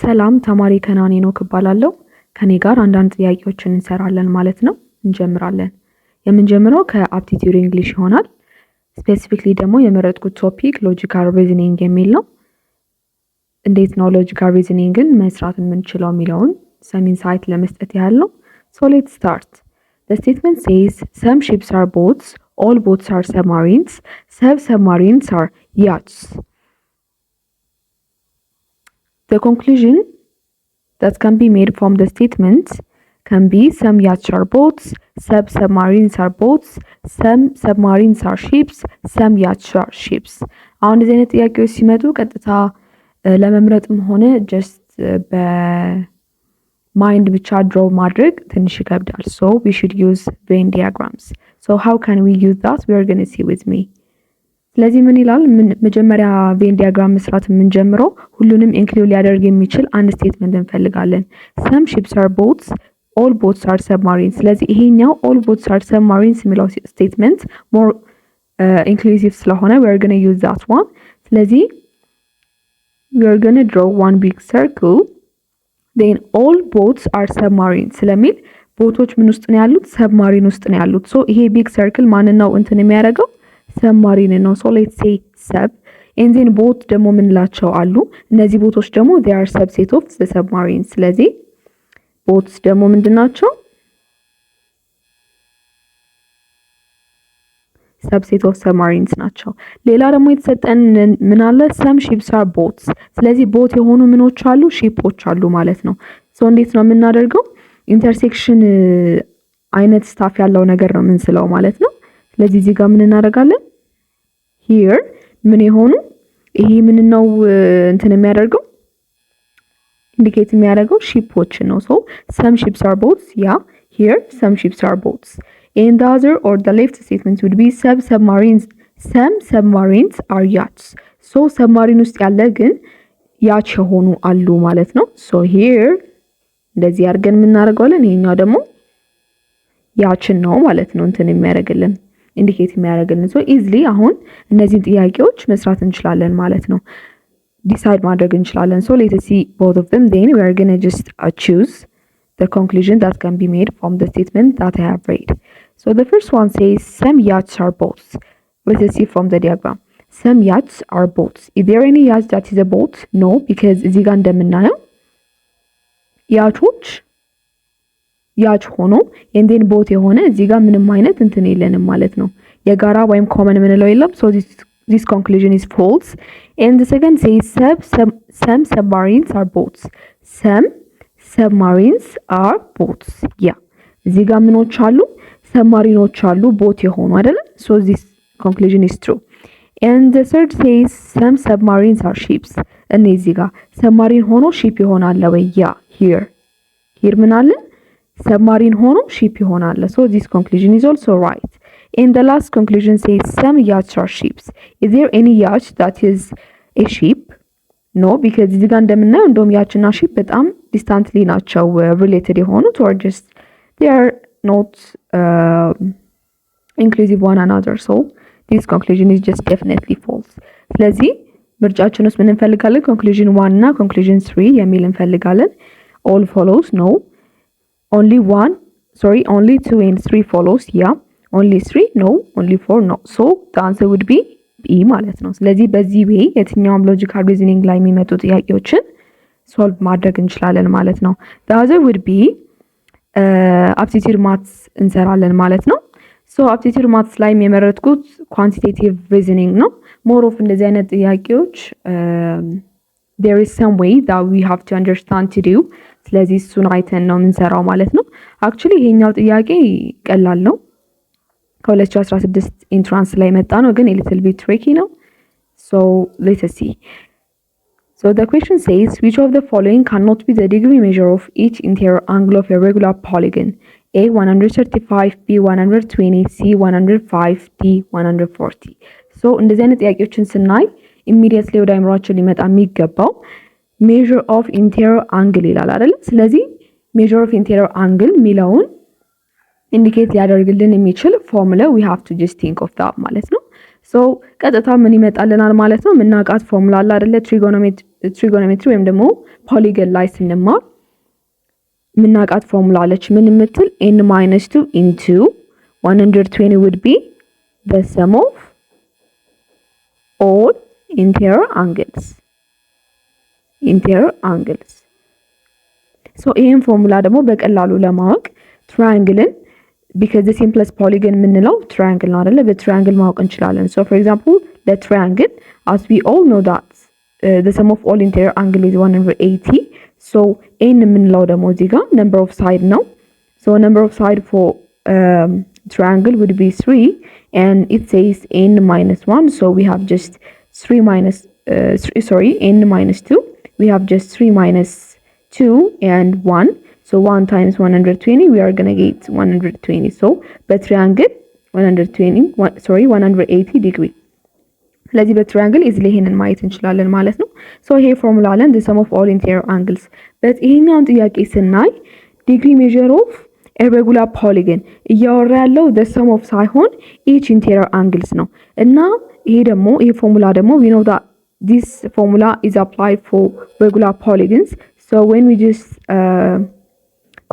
ሰላም ተማሪ ከናኔ ነው እባላለሁ። ከኔ ጋር አንዳንድ ጥያቄዎችን እንሰራለን ማለት ነው። እንጀምራለን። የምንጀምረው ከአፕቲቲዩድ እንግሊሽ ይሆናል። ስፔሲፊክሊ ደግሞ የመረጥኩት ቶፒክ ሎጂካል ሪዝኒንግ የሚል ነው። እንዴት ነው ሎጂካል ሪዝኒንግን መስራት የምንችለው የሚለውን ሰም ኢንሳይት ለመስጠት ያህል ነው። ሶ ሌትስ ስታርት። The statement says some ships are boats, all boats are submarines, some submarines are yachts. The conclusion that can be made from the statement can be some yachts are boats, some submarines are boats, some submarines are ships, some yachts are ships. አሁን እንደዚህ አይነት ጥያቄዎች ሲመጡ ቀጥታ ለመምረጥም ሆነ ጀስት በማይንድ ብቻ ድሮ ማድረግ ትንሽ ይከብዳል። So we should use Venn diagrams. So how can we use that? We are going to see with me. ስለዚህ ምን ይላል? መጀመሪያ ቬን ዲያግራም መስራት የምንጀምረው ሁሉንም ኢንክሉድ ሊያደርግ የሚችል አንድ ስቴትመንት እንፈልጋለን። some ships are boats, all boats are submarines። ስለዚህ ይሄኛው all boats are submarines የሚለው ስቴትመንት more inclusive ስለሆነ we are going to use that one። ስለዚህ we are going to draw one big circle, then all boats are submarines ስለሚል ቦቶች ምን ውስጥ ነው ያሉት? ሰብማሪን ውስጥ ነው ያሉት። ሶ ይሄ ቢግ ሰርክል ማንን ነው እንትን የሚያደርገው? ሰብማሪን ነው። ሶ ሌትስ ሴይ ሰብ ኤንድ ዜን ቦት ደግሞ ምንላቸው አሉ። እነዚህ ቦቶች ደግሞ they are subset of the submarines። ስለዚህ ቦትስ ደግሞ ምንድናቸው? subset of submarines ናቸው። ሌላ ደግሞ የተሰጠን ምን አለ? some ships are boats። ስለዚህ ቦት የሆኑ ምኖች አሉ? ሺፖች አሉ ማለት ነው። ሶ እንዴት ነው የምናደርገው? ኢንተርሴክሽን አይነት ስታፍ ያለው ነገር ነው የምንስለው ማለት ነው። ስለዚህ እዚህ ጋር ምን እናደርጋለን? here ምን የሆኑ ይሄ ምን ነው እንትን የሚያደርገው ኢንዲኬት የሚያደርገው ሺፖችን ነው። so some ships are boats, yeah, here some ships are boats. And the other or the left statement would be some submarines are yachts. so submarine ውስጥ ያለ ግን ያች የሆኑ አሉ ማለት ነው። so here እንደዚህ አድርገን የምናደርገዋለን። ይሄኛው ደግሞ ያችን ነው ማለት ነው እንትን የሚያደርግልን ኢንዲኬት የሚያደርግልን። so easily አሁን እነዚህን ጥያቄዎች መስራት እንችላለን ማለት ነው። ዲሳይድ ማድረግ እንችላለን። so let's see both of them, then we are going to just choose the conclusion that can be made from the statement that I have read. So the first one says some yachts are boats. Let's see from the diagram. Some yachts are boats. Is there any yacht that is a boat? No, because እዚህ ጋር እንደምናየው ያቾች ያች ሆኖ እንዴን ቦት የሆነ እዚህ ጋር ምንም አይነት እንትን የለንም ማለት ነው። የጋራ ወይም ኮመን ምንለው የለም። so this conclusion is false. And the second says some submarines are boats. Some submarines are boats. yeah እዚህ ጋር ምኖች አሉ? ሰብማሪኖች አሉ ቦት የሆኑ አይደል? so this conclusion is true. And the third says some submarines are ships. እዚህ ጋር ሰብማሪን ሆኖ ሺፕ ይሆናል ወይ? yeah here ምን አለ? ሰብማሪን ሆኖ ሺፕ ይሆናል። so this conclusion is also right. And the last conclusion says some yachts are ships. Is there any yacht that is a ship? no, because እዚህ ጋር እንደምናየው እንደውም ያችና ሺፕ በጣም ዲስታንትሊ ናቸው ሪሌትድ የሆኑት or just they are not inclusive one another. so this conclusion is just definitely false. ስለዚህ ምርጫችን ውስጥ ምን እንፈልጋለን? conclusion 1 እና conclusion 3 የሚል እንፈልጋለን። all follows, no. only 2 and 3 follows, yeah. only 3, no. only 4, no. so the answer would be B ማለት ነው። ስለዚህ በዚህ way የትኛውም ሎጂካል ሪዝኒንግ ላይ የሚመጡ ጥያቄዎችን ሶልቭ ማድረግ እንችላለን ማለት ነው። the other would be aptitude maths እንሰራለን ማለት ነው። so aptitude maths ላይ የመረጥኩት quantitative reasoning ነው። more of እንደዚህ አይነት ጥያቄዎች there is some way that we have to understand to do። ስለዚህ እሱን አይተን ነው የምንሰራው ማለት ነው። actually ይሄኛው ጥያቄ ቀላል ነው። ከ2016 ኢንትራንስ ላይ መጣ ነው ግን a little bit tricky ነው። so let's see. So the question says which of the following cannot be the degree measure of each interior angle of a regular polygon? A 135, B 120, C 105, D 140. so እንደዚህ አይነት ጥያቄዎችን ስናይ ኢሚዲየትሊ ወደ አይምሮአችን ሊመጣ የሚገባው measure of interior angle ይላል አይደል? ስለዚህ measure of interior angle ሚለውን ኢንዲኬት ሊያደርግልን የሚችል ፎርሙላ we have to just think of that ማለት ነው። ሶ ቀጥታ ምን ይመጣልናል ማለት ነው? ምናቃት ፎርሙላ አለ አይደለ? ትሪጎኖሜትሪ ወይም ደግሞ ፖሊገን ላይ ስንማር ምናቃት ፎርሙላ አለች ምን የምትል n minus 2 into 120 would be the sum of all interior angles. So ይሄን ፎርሙላ ደግሞ በቀላሉ ለማወቅ ትራያንግልን because the simplest polygon የምንለው triangle ነው አይደለ በትራያንግል ማወቅ እንችላለን. So for example the triangle as we all know that the sum of all interior angle is 180. So n የምንለው ደግሞ እዚህ ጋር number of side ነው. So number of side for triangle would be 3 and it says n minus 1. So we have just n minus 2. We have just 3 minus 2 and 1. So 1 times 120 we are going to get 120. So በትሪያንግል 180 degree. ስለዚህ በትሪያንግል ኢዝሊ ይሄንን ማየት እንችላለን ማለት ነው። ሶ ይሄ ፎርሙላ አለን the sum of all interior angles. በት ይሄኛውን ጥያቄ ስናይ ዲግሪ ሜዠር ኦፍ irregular polygon እያወራ ያለው the sum of ሳይሆን each interior angles ነው እና ይሄ ደግሞ ይሄ ፎርሙላ ደግሞ we know that this formula is applied for regular polygons. So when we just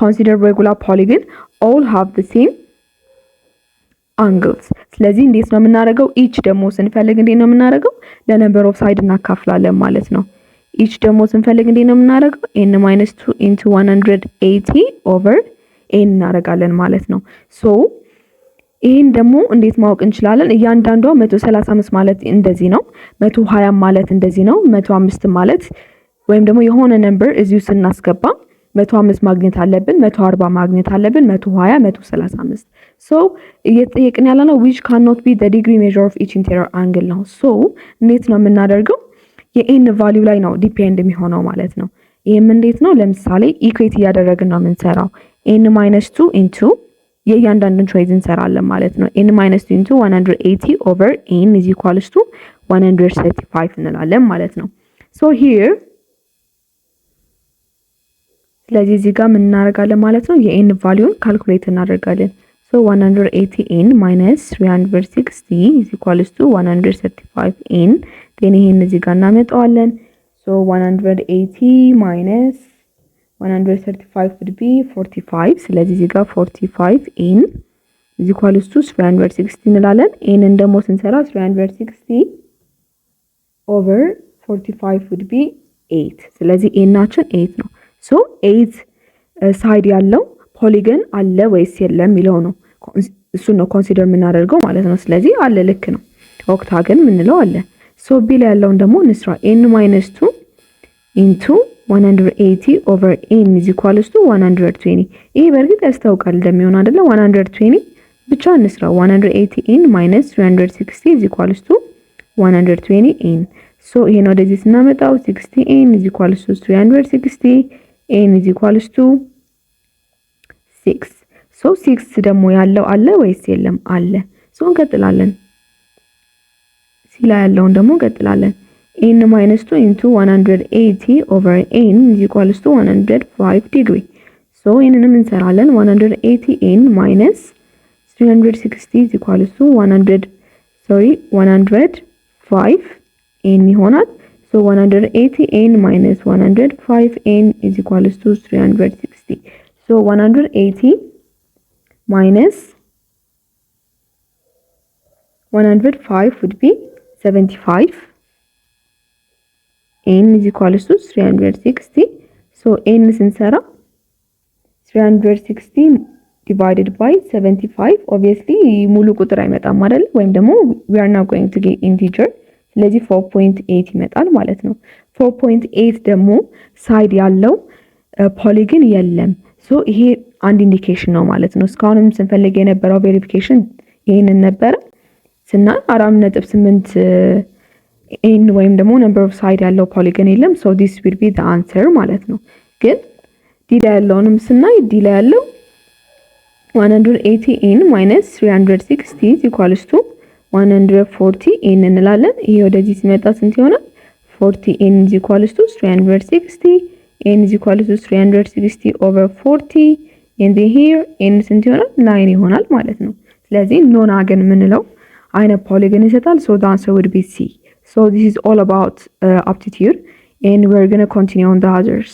consider regular polygon all have the same angles. ስለዚህ እንዴት ነው የምናደርገው each ደግሞ ስንፈልግ እንዴት ነው የምናደርገው ለነምበር ኦፍ ሳይድ እናካፍላለን ማለት ነው። each ደግሞ ስንፈልግ እንዴት ነው የምናደርገው n minus 2 into 180 over n እናደርጋለን ማለት ነው። ሶ ይሄን ደግሞ እንዴት ማወቅ እንችላለን እያንዳንዷ 135 ማለት እንደዚህ ነው 120 ማለት እንደዚህ ነው 105 ማለት ወይም ደግሞ የሆነ ነምበር እዚሁ ስናስገባ 105 ማግኘት አለብን 140 ማግኘት አለብን 120 135 ሶ እየጠየቅን ያለ ነው which cannot be the degree measure of each interior angle ነው። ሶ እንዴት ነው የምናደርገው የn ቫልዩ ላይ ነው ዲፔንድ የሚሆነው ማለት ነው። ይሄም እንዴት ነው ለምሳሌ ኢኩዌት እያደረግን ነው የምንሰራው n minus 2 into የእያንዳንዱን ቾይዝ እንሰራለን ማለት ነው n minus 2 into 180 over n is equals to 135 እንላለን ማለት ነው። ሶ here ስለዚህ እዚህ ጋር ምን እናደርጋለን ማለት ነው የn ቫልዩን ካልኩሌት እናደርጋለን። so 180n minus 360 is equals to 135n then ይሄን እዚህ ጋር እናመጣዋለን። so 180 minus 135 would be 45 ስለዚህ እዚህ ጋር 45n is equals to 360 እንላለን። n ደግሞ ስንሰራ 360 over 45 would be 8 ስለዚህ n-ናችን 8 ነው። ሶ 8 ሳይድ ያለው ፖሊገን አለ ወይስ የለም የሚለው ነው እሱ ነው ኮንሲደር የምናደርገው ማለት ነው። ስለዚህ አለ ልክ ነው ኦክታገን ምንለው አለ። ሶ ቢ ላይ ያለውን ደግሞ እንስራ n minus 2 into 180 over n is equals to 120 ይሄ በርግጥ ያስታውቃል እንደሚሆን አይደለ 120 ብቻ እንስራ 180n minus 360 is equals to 120n ሶ ይሄን ወደዚህ ስናመጣው 60n is equals to 360 n is equals to 6 ሶ 6 ደግሞ ያለው አለ ወይስ የለም አለ። ሶ እንቀጥላለን ሲላ ያለውን ደግሞ እንቀጥላለን n minus 2 into 180 over n is equals to 105 degree ሶ ይሄንንም እንሰራለን 180n minus 360 is equals to 105 n ይሆናል። so 180n minus 105n is equals to 360 so 180 minus 105 would be 75 n is equals to 360 so n ስንሰራ 360 divided by 75 obviously ሙሉ ቁጥር አይመጣም አይደል ወይም ደግሞ we are not going to get integer ስለዚህ 4.8 ይመጣል ማለት ነው። 4.8 ደግሞ ሳይድ ያለው ፖሊገን የለም ሶ ይሄ አንድ ኢንዲኬሽን ነው ማለት ነው። እስካሁንም ስንፈልግ የነበረው ቬሪፊኬሽን ይሄንን ነበር ስና 4.8 n ወይም ደግሞ ነምበር ኦፍ ሳይድ ያለው ፖሊገን የለም ሶ this will be the answer ማለት ነው። ግን ዲ ላይ ያለውንም ስናይ ዲ ላይ ያለው 180n minus 360 is equals to 140n እንላለን። ይሄ ወደዚህ ሲመጣ ስንት ይሆናል 40n is equals to 360 n is equals to 360 over 40 and here n ስንት ይሆናል 9 ይሆናል ማለት ነው። ስለዚህ ኖን አገን ምንለው አይነ ፖሊገን ይሰጣል so the answer would be C. So this is all about aptitude and we're gonna continue on the others.